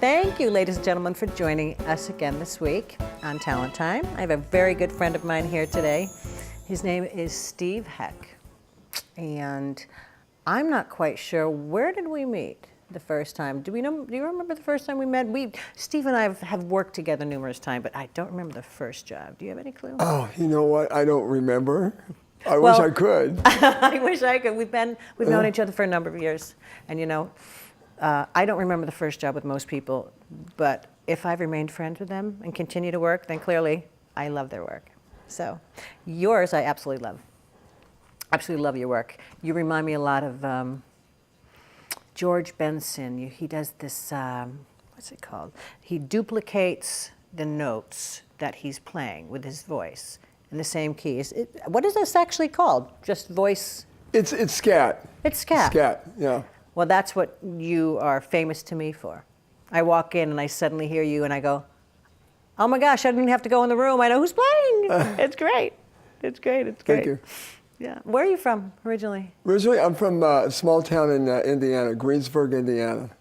Thank you, ladies and gentlemen, for joining us again this week on Talent Time. I have a very good friend of mine here today. His name is Steve Heck. And I'm not quite sure, where did we meet the first time? Do you remember the first time we met? Steve and I have worked together numerous times, but I don't remember the first job. Do you have any clue? Oh, you know what? I don't remember. I wish I could. I wish I could. We've known each other for a number of years. And I don't remember the first job with most people, but if I've remained friends with them and continue to work, then clearly I love their work. So yours, I absolutely love. Absolutely love your work. You remind me a lot of George Benson. He does this, what's it called? He duplicates the notes that he's playing with his voice in the same key. What is this actually called? Just voice? It's scat. It's scat. Scat, yeah. Well, that's what you are famous to me for. I walk in and I suddenly hear you and I go, oh my gosh, I didn't have to go in the room. I know who's playing. It's great. It's great. It's great. Thank you. Yeah. Where are you from originally? Originally, I'm from a small town in Indiana, Greensburg, Indiana.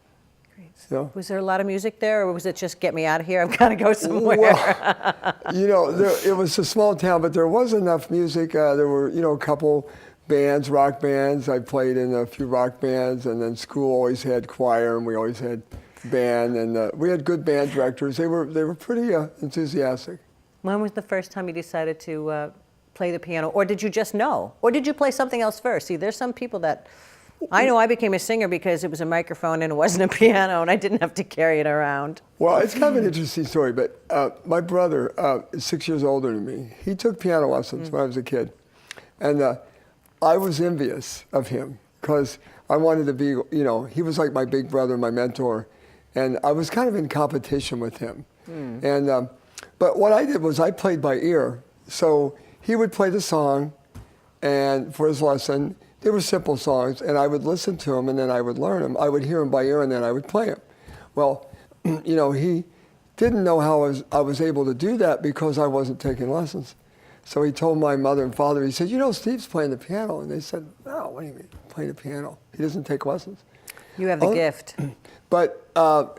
Yeah. Was there a lot of music there, or was it just get me out of here? I've got to go somewhere. Well, it was a small town, but there was enough music. There were, a couple bands, rock bands. I played in a few rock bands, and then school always had choir, and we always had band, and we had good band directors. They were pretty enthusiastic. When was the first time you decided to play the piano, or did you just know, or did you play something else first? See, there's some people that. I know I became a singer because it was a microphone and it wasn't a piano, and I didn't have to carry it around. Well, it's kind of an interesting story, but my brother is 6 years older than me. He took piano lessons when I was a kid, and I was envious of him because I wanted to be, he was like my big brother, my mentor, and I was kind of in competition with him. And but what I did was I played by ear. So he would play the song, and for his lesson, they were simple songs, and I would listen to them, and then I would learn them. I would hear them by ear, and then I would play them. Well, he didn't know how I was able to do that because I wasn't taking lessons. So he told my mother and father, he said, Steve's playing the piano. And they said, no, what do you mean, playing the piano? He doesn't take lessons. You have the gift. But,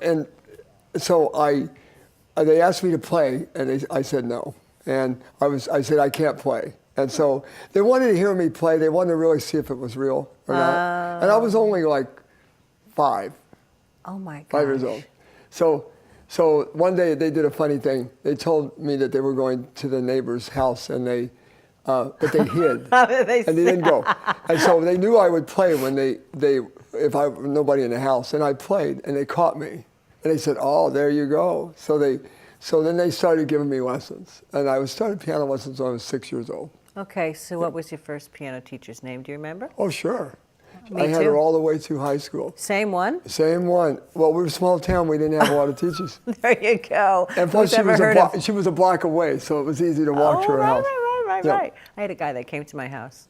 and so they asked me to play, and I said no. And I said, I can't play. And so they wanted to hear me play. They wanted to really see if it was real or not. And I was only like 5. Oh my gosh. 5 years old. So one day they did a funny thing. They told me that they were going to the neighbor's house, and but they hid. How did they and they didn't go. And so they knew I would play when nobody in the house. And I played, and they caught me. And they said, oh, there you go. So then they started giving me lessons. And I started piano lessons when I was 6 years old. Okay, so what was your first piano teacher's name? Do you remember? Oh, sure. Me I had too. her all the way through high school. Same one? Same one. Well, we were a small town. We didn't have a lot of teachers. There you go. And plus, she was a block away, so it was easy to walk to her house. Right. I had a guy that came to my house.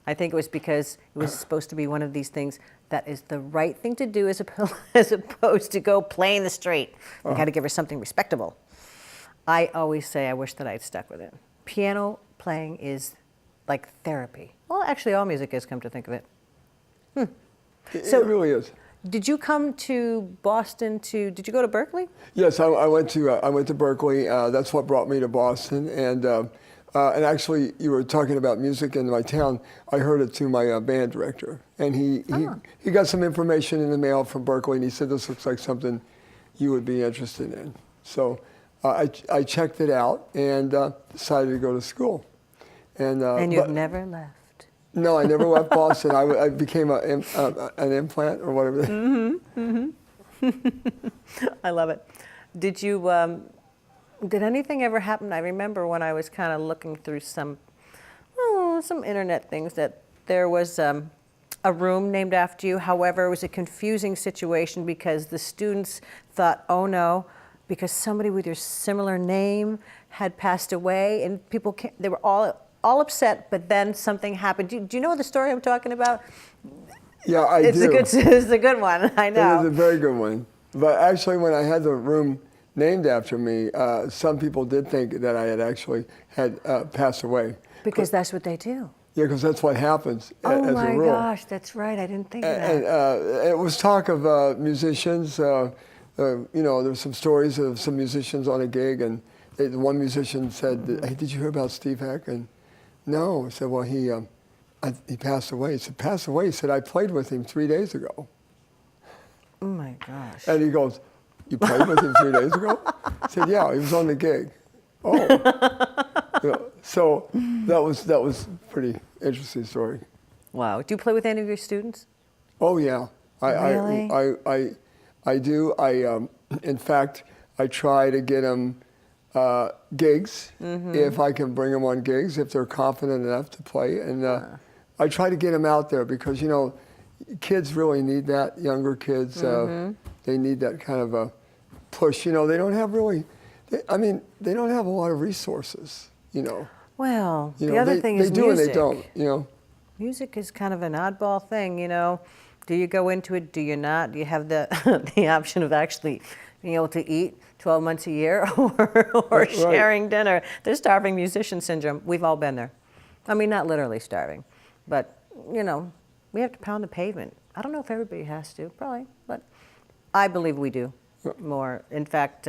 I think it was because it was supposed to be one of these things that is the right thing to do as opposed to go play in the street. We got to give her something respectable. I always say I wish that I had stuck with it. Piano playing is like therapy. Well, actually, all music is, come to think of it. It really is. Did you come to Boston did you go to Berkeley? Yes, I went to Berkeley. That's what brought me to Boston. And actually, you were talking about music in my town. I heard it through my band director. And he got some information in the mail from Berkeley, and he said, this looks like something you would be interested in. So I checked it out and decided to go to school. And you've never left. No, I never left Boston. I became an implant or whatever. I love it. Did anything ever happen? I remember when I was kind of looking through some internet things that there was a room named after you. However, it was a confusing situation because the students thought, oh no, because somebody with your similar name had passed away, and they were all upset, but then something happened. Do you know the story I'm talking about? Yeah, I do. It's a good one, I know. It is a very good one. But actually, when I had the room named after me, some people did think that I had passed away. Because that's what they do. Yeah, because that's what happens as a rule. Oh my gosh, that's right. I didn't think of that. And it was talk of musicians there's some stories of some musicians on a gig, and the one musician said, "Hey, did you hear about Steve Heck?" And no, I said, "Well, he passed away." He said, "Passed away?" He said, "I played with him 3 days ago." Oh my gosh. And he goes, "You played with him 3 days ago?" I said, "Yeah, he was on the gig." Oh, so that was a pretty interesting story. Wow. Do you play with any of your students? Oh yeah, Really? I do. In fact, I try to get them gigs if I can bring them on gigs if they're confident enough to play, and I try to get them out there because kids really need that. Younger kids, they need that kind of a push. They don't have really. They don't have a lot of resources. Well, the other thing is they do music. and they don't. Music is kind of an oddball thing, Do you go into it? Do you not? Do you have the the option of actually being able to eat 12 months a year or Right. sharing dinner? There's starving musician syndrome. We've all been there. Not literally starving, but we have to pound the pavement. I don't know if everybody has to, probably, but I believe we do more. In fact,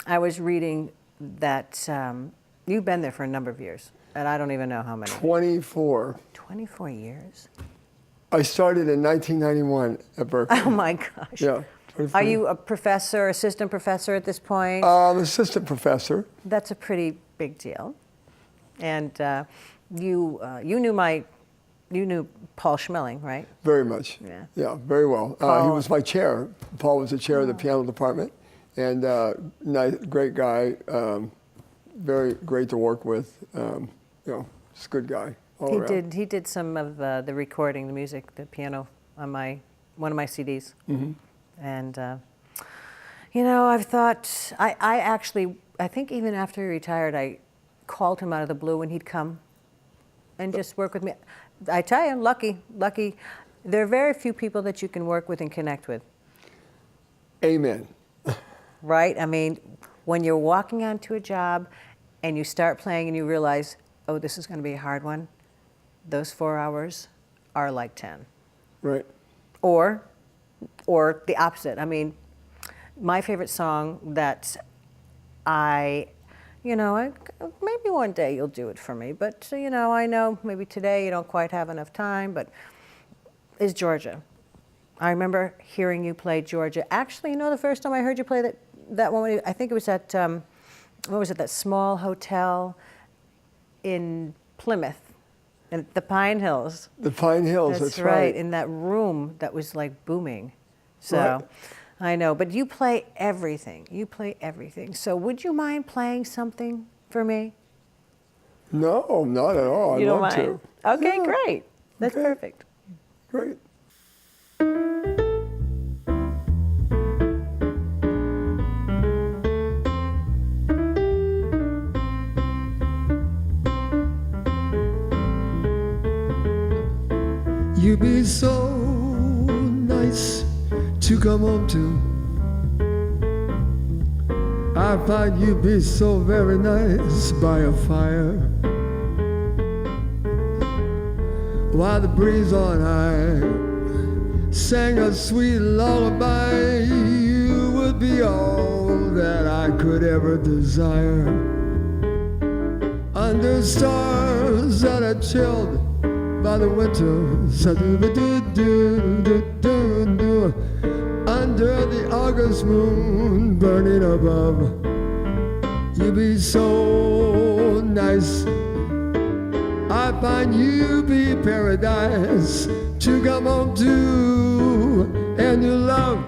I was reading that you've been there for a number of years, and I don't even know how many. 24. 24 years? I started in 1991 at Berkeley. Oh my gosh. Yeah. 24. Are you a professor, assistant professor at this point? Assistant professor. That's a pretty big deal. And you knew Paul Schmeling, right? Very much. Yeah. Yeah, very well. He Paul- was my chair. Paul was the chair of the piano department, and great guy, very great to work with. Just a good guy all around. He did some of the recording, the music, the piano on one of my CDs. Mm-hmm. And I've thought I think even after he retired, I called him out of the blue and he'd come and just work with me. I tell you, lucky. There are very few people that you can work with and connect with. Amen. Right? When you're walking onto a job and you start playing and you realize, oh, this is going to be a hard one, those 4 hours are like 10. Right. Or the opposite. My favorite song that maybe one day you'll do it for me, but I know maybe today you don't quite have enough time, but is Georgia. I remember hearing you play Georgia. Actually, the first time I heard you play that one, I think it was at, what was it, that small hotel in Plymouth, in the Pine Hills. The Pine Hills, that's right. In that room that was like booming. So, Right. I know, but you play everything. So would you mind playing something for me? No, not at all. You I'd don't love mind? to. Okay, Yeah. great. That's Okay. perfect. Great. You'd be so nice to come home to. I find you'd be so very nice by a fire, while the breeze on high sang a sweet lullaby. You would be all that I could ever desire. Under stars that are chilled by the winters, under the August moon burning above, you'd be so nice. I find you be paradise to come home to, and you love.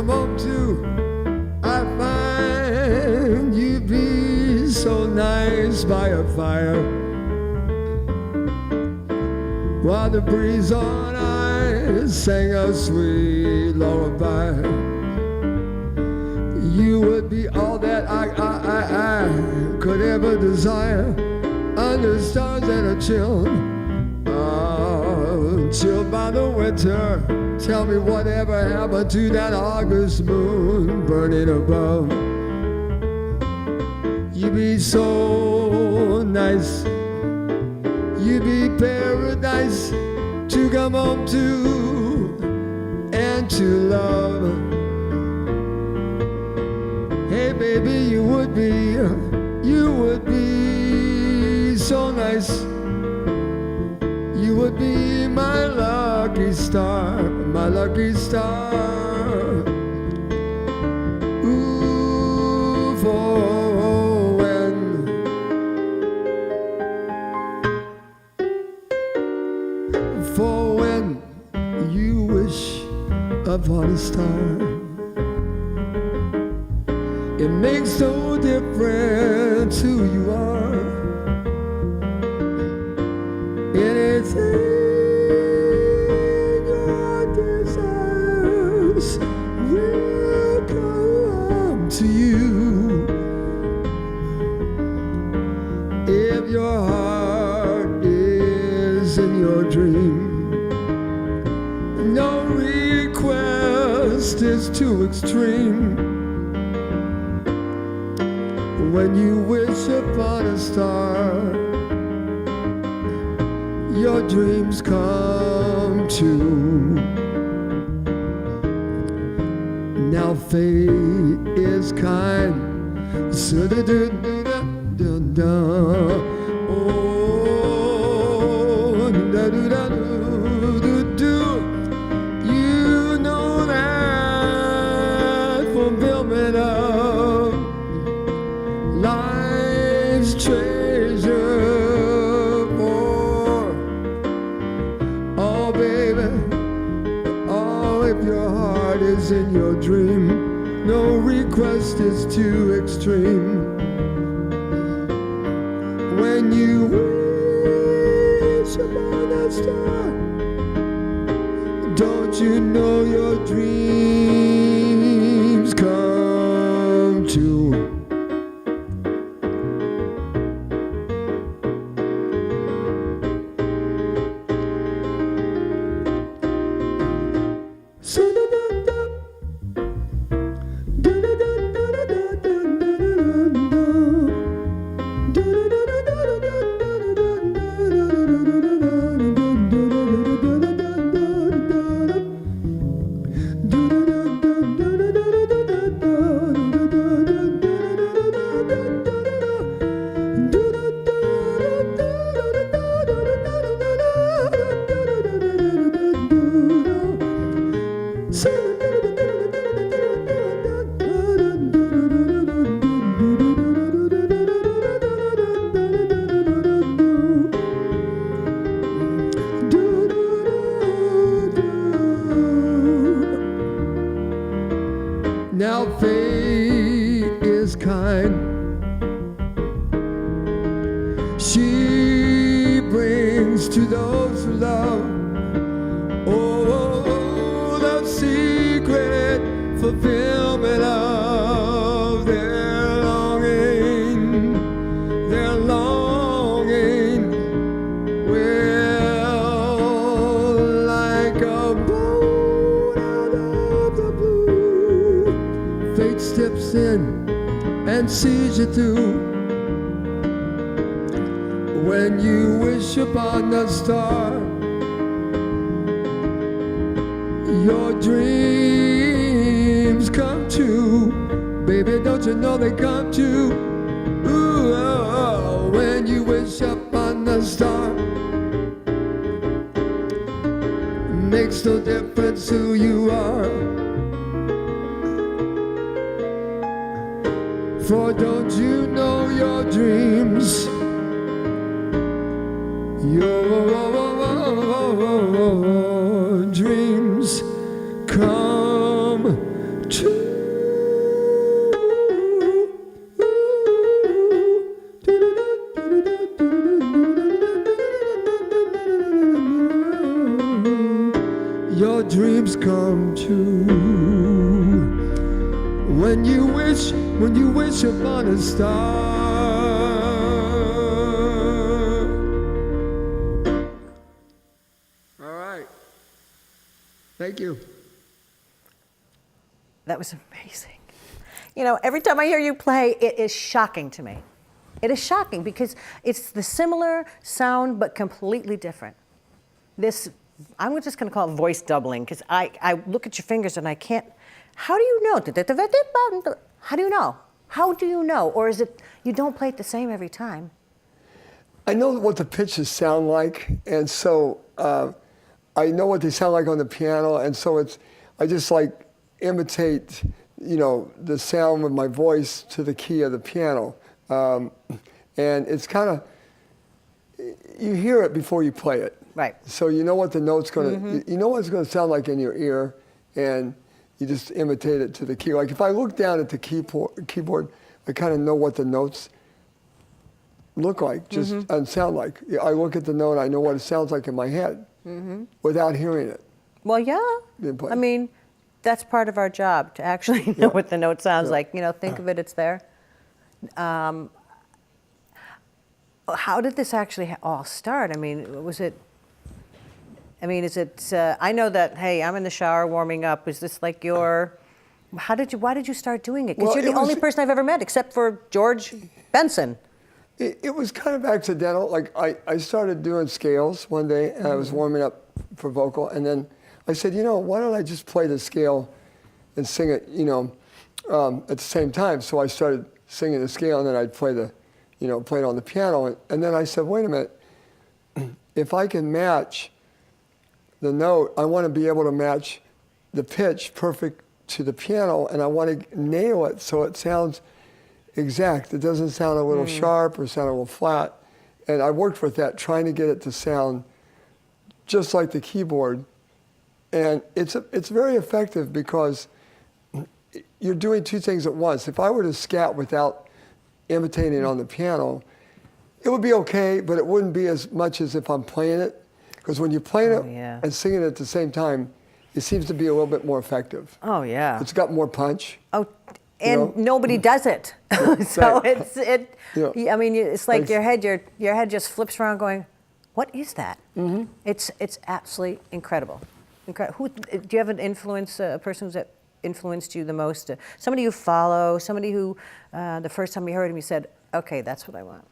come home to, I find you be so nice by a fire, while the breeze on ice sang a sweet lullaby. You would be all that I could ever desire, under stars that are chilled, chilled by the winter. Tell me whatever happened to that August moon burning above. You be so nice, you be paradise to come home to and to love. Hey baby, you would be so nice. You would be my lucky star, my lucky star. Ooh, for when you wish upon a star. It makes no difference who you are. Anything your desires will come to you. If your heart is in your dream, no request is too extreme. When you wish upon a star, your dreams come true. Now fate is kind. So da da da da da. Oh, da da da da da. You know that fulfillment of life's treasure. If your heart is in your dream, no request is too extreme. When you wish upon a star, don't you know your dreams come true? Now fate is kind. She brings to those who love, oh, the secret fulfillment of their longing. Their longing will, like a boat out of the blue, fate steps in and sees you through. When you wish upon a star, your dreams come true. Baby, don't you know they come true? Ooh, oh, when you wish upon a star, makes no difference who you are. For don't you know your dreams, your dreams come true. dreams come true. When you wish upon a star. All right. Thank you. That was amazing. You know, every time I hear you play, it is shocking to me. It is shocking because it's the similar sound but completely different. This, I'm just going to call it voice doubling because I look at your fingers and I can't. How do you know? How do you know? How do you know? Or is it you don't play it the same every time? I know what the pitches sound like, and so I know what they sound like on the piano, and so I just like imitate, you know, the sound with my voice to the key of the piano, and it's kind of, you hear it before you play it. Right. So you know what the note's gonna, you know what it's gonna sound like in your ear, and you just imitate it to the key. Like if I look down at the keyboard, I kind of know what the notes look like, just and sound like. I look at the note, I know what it sounds like in my head without hearing it. Well, yeah. I mean, that's part of our job to actually know what the note sounds like. You know, think of it, it's there. How did this actually all start? I mean, was it? I mean, is it? I know that. Hey, I'm in the shower warming up. Is this like your? Why did you start doing it? Because you're the only person I've ever met, except for George Benson. It was kind of accidental. Like I started doing scales one day, and I was warming up for vocal, and then I said, you know, why don't I just play the scale and sing it, you know, at the same time? So I started singing the scale, and then I'd play the, you know, play it on the piano, and then I said, wait a minute, if I can match the note, I want to be able to match the pitch perfect to the piano, and I want to nail it so it sounds exact. It doesn't sound a little sharp or sound a little flat. And I worked with that, trying to get it to sound just like the keyboard. And it's very effective because you're doing two things at once. If I were to scat without imitating on the piano, it would be okay, but it wouldn't be as much as if I'm playing it. Because when you're playing it and singing it at the same time, it seems to be a little bit more effective. Oh, yeah. It's got more punch. Oh, and nobody does it. So I mean, it's like your head just flips around going, what is that? It's absolutely incredible. Who do you have an influence, a person who's influenced you the most? Somebody you follow, somebody who the first time you heard him, you said, okay, that's what I want.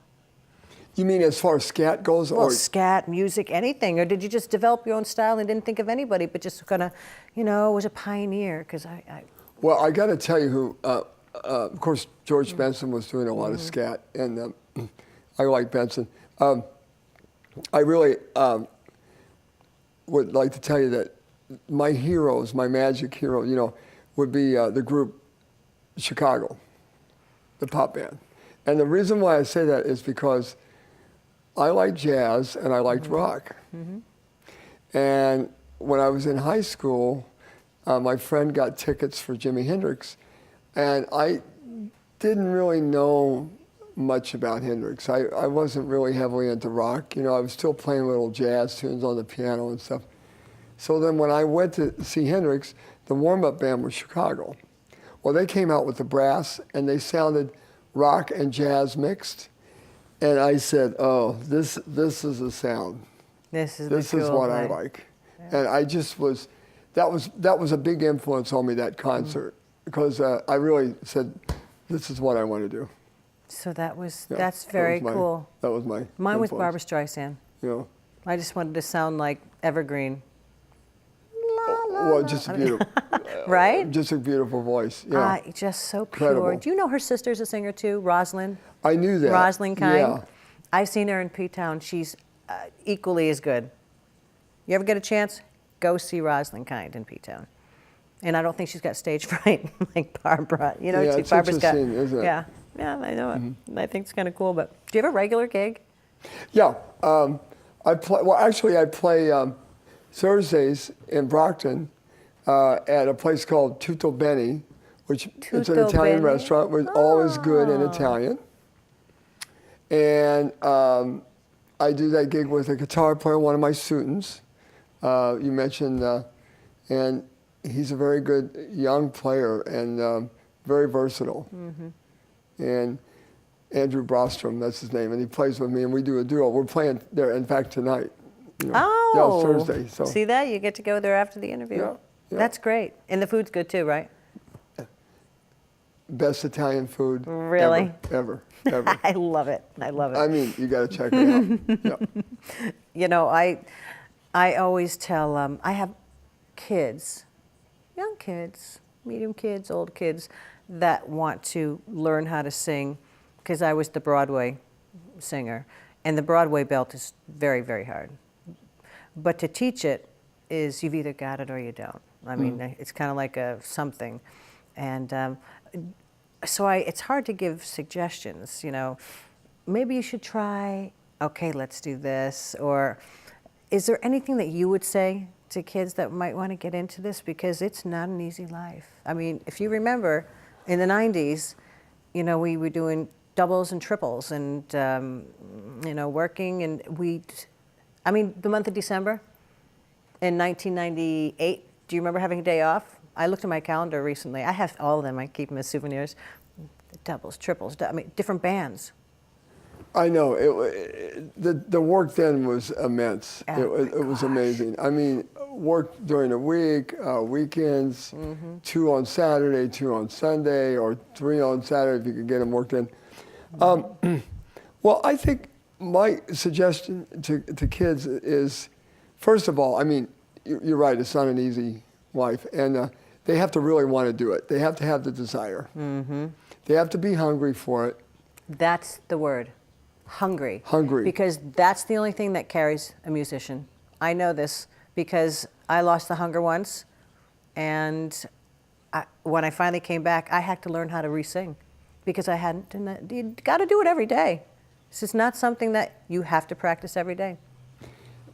You mean as far as scat goes? Well, scat, music, anything. Or did you just develop your own style and didn't think of anybody, but just kind of, you know, was a pioneer? Because Well, I got to tell you who, of course, George Benson was doing a lot of scat, and I like Benson. I really would like to tell you that my heroes, my magic hero, you know, would be the group Chicago, the pop band. And the reason why I say that is because I like jazz and I liked rock. And when I was in high school, my friend got tickets for Jimi Hendrix, and I didn't really know much about Hendrix. I wasn't really heavily into rock. You know, I was still playing little jazz tunes on the piano and stuff. So then when I went to see Hendrix, the warm-up band was Chicago. Well, they came out with the brass, and they sounded rock and jazz mixed. And I said, oh, this is the sound. this is what I like. Yeah. And I just was, that was a big influence on me, that concert, because I really said, this is what I want to do. So that's very cool. That was my Mine influence. was Barbra Streisand. You know, I just wanted to sound like Evergreen. well, just a beautiful, right? Just a beautiful voice. Yeah, just so pure. Incredible. Do you know her sister's a singer too, Rosalind? I knew that. Rosalind Kind. Yeah. I've seen her in P-Town. She's equally as good. You ever get a chance? Go see Rosalind Kind in P-Town. And I don't think she's got stage fright like Barbara. You know, Yeah, it's Barbara's got. interesting, isn't it? Yeah, I know it. I think it's kind of cool. But do you have a regular gig? Yeah, I play. Well, actually, I play Thursdays in Brockton at a place called Tutto Beni, which it's an Italian restaurant with always good in Italian. And I do that gig with a guitar player, one of my students. You mentioned and he's a very good young player and very versatile. And Andrew Brostrom, that's his name, and he plays with me, and we do a duo. We're playing there, in fact, tonight. You know. Oh, Yeah, it's Thursday. So see that? You get to go there after the interview. Yeah, yeah. That's great. And the food's good too, right? Best Italian food. Really? Ever. I love it. I love it. I mean, you got to check it out. Yeah. You know, I always tell, I have kids, young kids, medium kids, old kids, that want to learn how to sing, because I was the Broadway singer, and the Broadway belt is very, very hard. But to teach it is, you've either got it or you don't. I mean, it's kind of like a something. And so it's hard to give suggestions, you know. Maybe you should try, okay, let's do this. Or is there anything that you would say to kids that might want to get into this? Because it's not an easy life. I mean, if you remember, in the 90s, you know, we were doing doubles and triples and, you know, working. And I mean, the month of December in 1998, do you remember having a day off? I looked at my calendar recently. I have all of them. I keep them as souvenirs. Doubles, triples, I mean, different bands. I know. The work then was immense. Oh, It was amazing. I mean, work during the week, weekends, 2 on Saturday, 2 on Sunday, or 3 on Saturday if you could get them worked in. Well, I think my suggestion to kids is, first of all, I mean, you're right, it's not an easy life. And they have to really want to do it. They have to have the desire. They have to be hungry for it. That's the word, hungry. Hungry. Because that's the only thing that carries a musician. I know this because I lost the hunger once, and when I finally came back, I had to learn how to re-sing because I hadn't. And you got to do it every day. This is not something that you have to practice every day.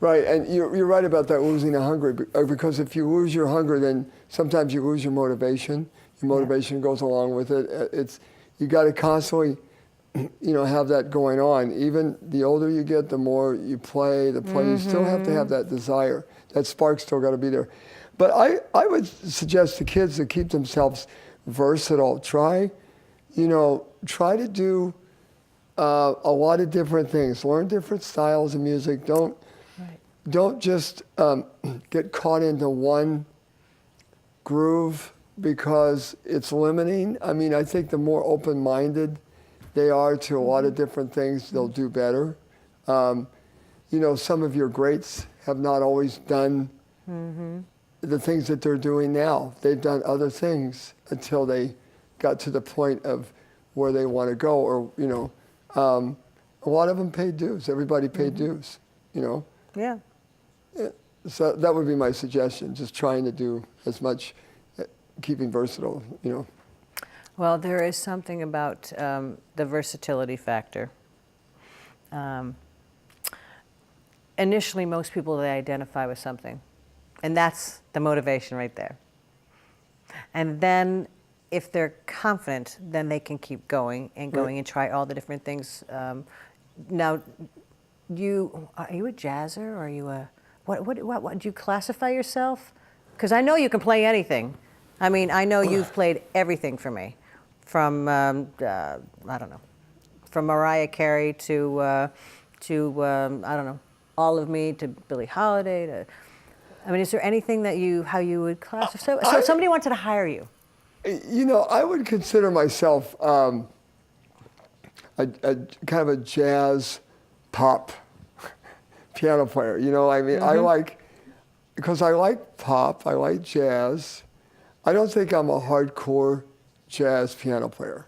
Right, and you're right about that, losing the hunger, because if you lose your hunger, then sometimes you lose your motivation. Your motivation goes along with it. You got to constantly, you know, have that going on. Even the older you get, the more you play, you still have to have that desire. That spark's still got to be there. But I would suggest to kids to keep themselves versatile. Try to do a lot of different things. Learn different styles of music. Don't just get caught into one groove because it's limiting. I mean, I think the more open-minded they are to a lot of different things, they'll do better. You know, some of your greats have not always done the things that they're doing now. They've done other things until they got to the point of where they want to go, or, you know, a lot of them paid dues. Everybody paid dues, you know. Yeah. So that would be my suggestion, just trying to do as much, keeping versatile, you know. Well, there is something about the versatility factor. Initially, most people, they identify with something, and that's the motivation right there. And then if they're confident, then they can keep going and going and try all the different things. Now, are you a jazzer, or are you a... What do you classify yourself? Because I know you can play anything. I mean, I know you've played everything for me, from I don't know, from Mariah Carey to I don't know, All of Me to Billie Holiday to. I mean, is there anything that how you would classify? So if somebody wanted to hire you. You know, I would consider myself a kind of a jazz pop piano player. You know, I mean, because I like pop, I like jazz. I don't think I'm a hardcore jazz piano player.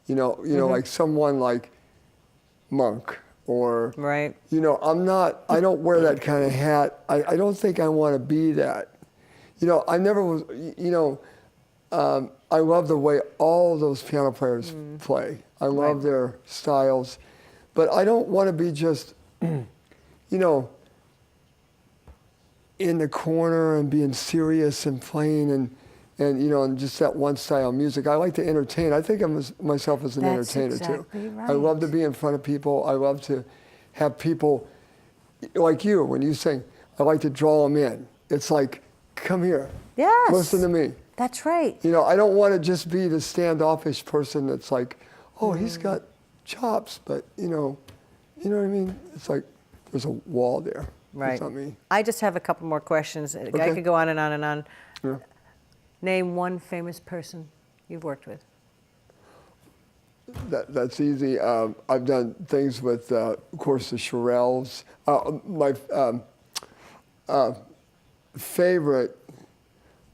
You know, like someone like Monk or, you know, I don't wear that kind of hat. I don't think I want to be that. You know, I never was, you know, I love the way all those piano players play. I love their styles, but I don't want to be just, you know, in the corner and being serious and playing and you know, and just that one style of music. I like to entertain. I think of myself as an entertainer too. Right. I love to be in front of people. I love to have people like you when you sing. I like to draw them in. It's like come here. Yes. Listen to me. That's right. You know, I don't want to just be the standoffish person that's like, oh, he's got chops, but you know what I mean? It's like there's a wall there. Right. That's not me. I just have a couple more questions. I Okay. could go on and on and on. Yeah. Name one famous person you've worked with. That's easy. I've done things with, of course, the Shirelles. My favorite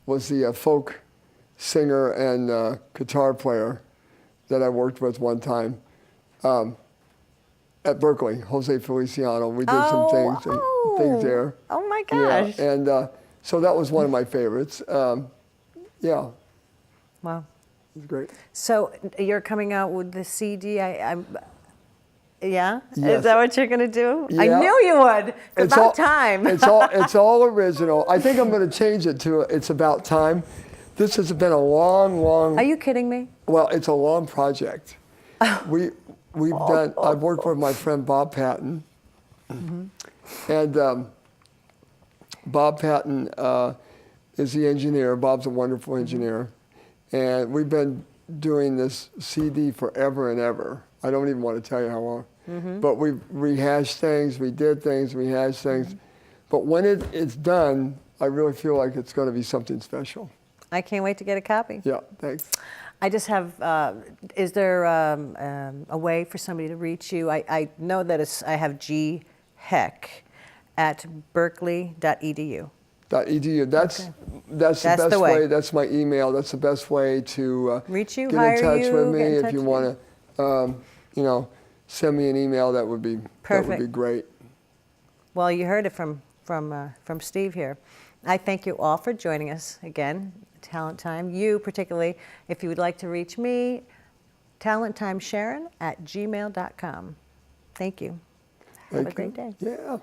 was the folk singer and guitar player that I worked with one time at Berkeley, Jose Feliciano. We did some things there. Oh my gosh. Yeah, and so that was one of my favorites. Yeah, Wow. it was great. So you're coming out with the CD. Yeah? Yes. Is that what you're going to do? I Yeah. knew you would. It's about time. It's all original. I think I'm going to change it to It's About Time. This has been a long. Are you kidding me? Well, it's a long project. We've done. I've worked with my friend Bob Patton, and Bob Patton is the engineer. Bob's a wonderful engineer, and we've been doing this CD forever and ever. I don't even want to tell you how long. But we rehashed things, we did things, rehashed things. But when it's done, I really feel like it's going to be something special. I can't wait to get a copy. Yeah, thanks. I just have, is there a way for somebody to reach you? I know that I have gheck@berkeley.edu. .edu. That's the best the way. way. That's my email. That's the best way to Reach you, get hire in touch you, with me. get in If touch you with want to, send me an email. That would be Perfect. great. Well, you heard it from Steve here. I thank you all for joining us again, Talent Time. You particularly, if you would like to reach me, talenttimesharon@gmail.com. Thank you. Have a great day. Yeah.